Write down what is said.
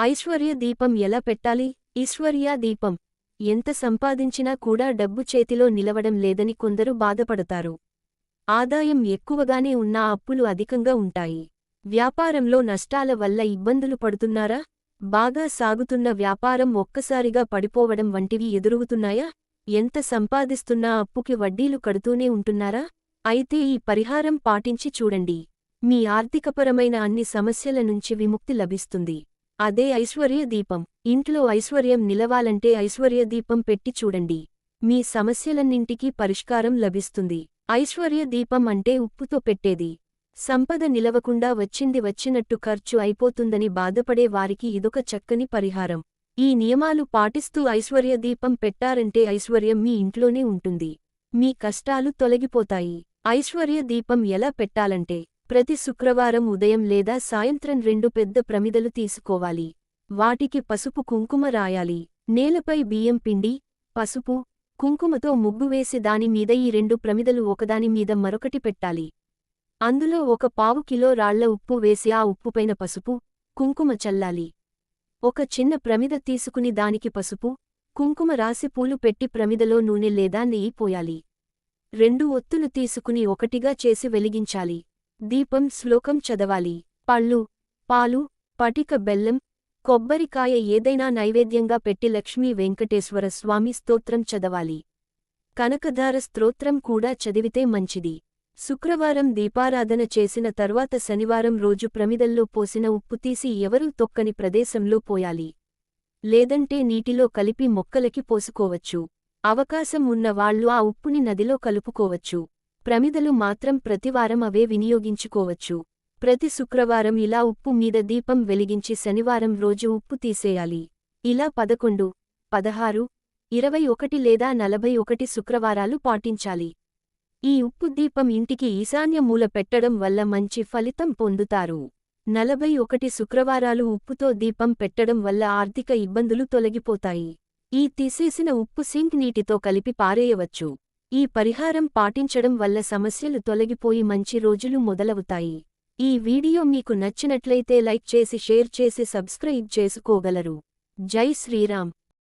ఐశ్వర్య దీపం ఎలా పెట్టాలి? ఈశ్వర్యా దీపం ఎంత సంపాదించినా కూడా డబ్బు చేతిలో నిలవడం లేదని కొందరు బాధపడతారు. ఆదాయం ఎక్కువగానే ఉన్నా అప్పులు అధికంగా ఉంటాయి. వ్యాపారంలో నష్టాల వల్ల ఇబ్బందులు పడుతున్నారా? బాగా సాగుతున్న వ్యాపారం ఒక్కసారిగా పడిపోవడం వంటివి ఎదురుగుతున్నాయా? ఎంత సంపాదిస్తున్నా అప్పుకి వడ్డీలు కడుతూనే ఉంటున్నారా? అయితే ఈ పరిహారం పాటించి చూడండి. మీ ఆర్థికపరమైన అన్ని సమస్యల నుంచి విముక్తి లభిస్తుంది. అదే ఐశ్వర్య దీపం. ఇంట్లో ఐశ్వర్యం నిలవాలంటే ఐశ్వర్య దీపం పెట్టి చూడండి. మీ సమస్యలన్నింటికీ పరిష్కారం లభిస్తుంది. ఐశ్వర్య దీపం అంటే ఉప్పుతో పెట్టేది. సంపద నిలవకుండా వచ్చింది వచ్చినట్టు ఖర్చు అయిపోతుందని బాధపడే వారికి ఇదొక చక్కని పరిహారం. ఈ నియమాలు పాటిస్తూ ఐశ్వర్య దీపం పెట్టారంటే ఐశ్వర్యం మీ ఇంట్లోనే ఉంటుంది. మీ కష్టాలు తొలగిపోతాయి. ఐశ్వర్య దీపం ఎలా పెట్టాలంటే, ప్రతి శుక్రవారం ఉదయం లేదా సాయంత్రం 2 పెద్ద ప్రమిదలు తీసుకోవాలి. వాటికి పసుపు కుంకుమ రాయాలి. నేలపై బియ్యం పిండి, పసుపు, కుంకుమతో ముగ్గు వేసి దానిమీద ఈ 2 ప్రమిదలు ఒకదాని మీద మరొకటి పెట్టాలి. అందులో 1/4 కిలో రాళ్ల ఉప్పు వేసి ఆ ఉప్పుపైన పసుపు, కుంకుమ చల్లాలి. ఒక చిన్న ప్రమిద తీసుకుని దానికి పసుపు, కుంకుమ రాసి పూలు పెట్టి ప్రమిదలో నూనె లేదా నెయ్యి పోయాలి. 2 ఒత్తులు తీసుకుని ఒకటిగా చేసి వెలిగించాలి. దీపం శ్లోకం చదవాలి. పళ్ళు, పాలు, పటిక బెల్లం, కొబ్బరికాయ ఏదైనా నైవేద్యంగా పెట్టి లక్ష్మీ వెంకటేశ్వర స్వామి స్తోత్రం చదవాలి. కనకధార స్తోత్రం కూడా చదివితే మంచిది. శుక్రవారం దీపారాధన చేసిన తర్వాత శనివారం రోజు ప్రమిదల్లో పోసిన ఉప్పు తీసి ఎవరూ తొక్కని ప్రదేశంలో పోయాలి. లేదంటే నీటిలో కలిపి మొక్కలకి పోసుకోవచ్చు. అవకాశం ఉన్న వాళ్లు ఆ ఉప్పుని నదిలో కలుపుకోవచ్చు. ప్రమిదలు మాత్రం ప్రతివారం అవే వినియోగించుకోవచ్చు. ప్రతి శుక్రవారం ఇలా ఉప్పు మీద దీపం వెలిగించి శనివారం రోజు ఉప్పు తీసేయాలి. ఇలా 11, 16, 21 లేదా 41 శుక్రవారాలు పాటించాలి. ఈ ఉప్పు దీపం ఇంటికి ఈశాన్య మూల పెట్టడం వల్ల మంచి ఫలితం పొందుతారు. 41 శుక్రవారాలు ఉప్పుతో దీపం పెట్టడం వల్ల ఆర్థిక ఇబ్బందులు తొలగిపోతాయి. ఈ తీసేసిన ఉప్పు సింక్ నీటితో కలిపి పారేయవచ్చు. ఈ పరిహారం పాటించడం వల్ల సమస్యలు తొలగిపోయి మంచి రోజులు మొదలవుతాయి. ఈ వీడియో మీకు నచ్చినట్లయితే లైక్ చేసి షేర్ చేసి సబ్స్క్రైబ్ చేసుకోగలరు. జై శ్రీరామ్.